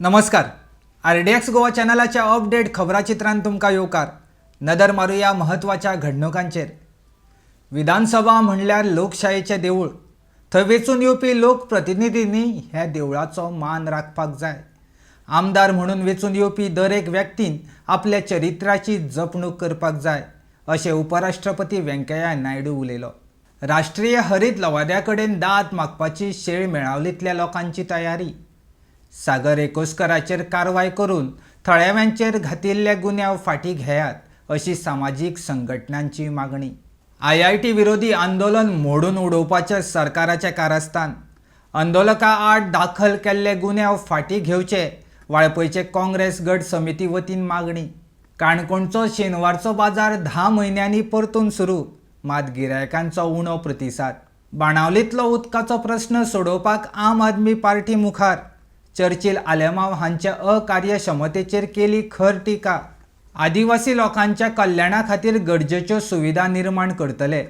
नमस्कार. RDX Goa चॅनलाच्या update खबराचित्रांत तुमकां येवकार. नदर मारूया महत्वाच्या घडणुकांचेर. विधानसभा म्हणल्यार लोकशायेचें देवूळ. थंय वेचून येवपी लोकप्रतिनिधींनी ह्या देवळाचो मान राखपाक जाय. आमदार म्हणून वेचून येवपी दर एक व्यक्तीन आपल्या चरित्राची जपणूक करपाक जाय, अशें उपराष्ट्रपती व्यंकय्या नायडू उलयलो. राष्ट्रीय हरीत लवाद्या कडेन दाद मागपाची शेळ मेळावलींतल्या लोकांची तयारी. सागर एकोसकराचेर कारवाय करून थळाव्यांचेर घातिल्ल्या गुन्यांव फाटीं घेयात, अशी सामाजीक संघटनांची मागणी. IIT विरोधी आंदोलन मोडून उडोवपाचें सरकाराचें कारस्थान. आंदोलकां आड दाखल केल्ले गुन्यांव फाटीं घेवचे, वाळपयचे काँग्रेस गट समिती वतीन मागणी. काणकोणचो शेनवारचो बाजार 10 म्हयन्यांनी परतून सुरू, मात गिरायकांचो उणो प्रतिसाद. बाणावलींतलो उदकाचो प्रस्न सोडोवपाक आम आदमी पार्टी मुखार. चर्चिल आलेमांव हांच्या अकार्यक्षमतेचेर केली खर टिका. आदिवासी लोकांच्या कल्याणा खातीर गरजेच्यो सुविधा निर्माण करतले.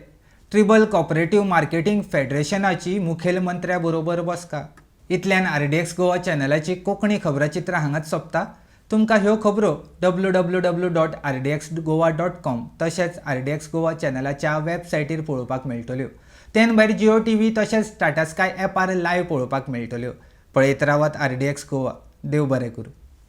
ट्रिबल कॉपरेटिव्ह मार्केटिंग फेडरेशनाची मुखेलमंत्र्या बरोबर बसका. इतल्यान RDX गोवा चॅनलाची कोंकणी खबराचित्रां हांगाच सोंपता. तुमकां ह्यो खबरो www.rdxgowa.com तशेंच RDX गोवा चॅनलाच्या वेबसायटीर पळोवपाक मेळटल्यो. तेन भायर जिओ TV तशेंच टाटा स्काय ॲपार लायव्ह पळोवपाक मेळटल्यो. पळयत रावात RDX गोवा. देव बरें करूं.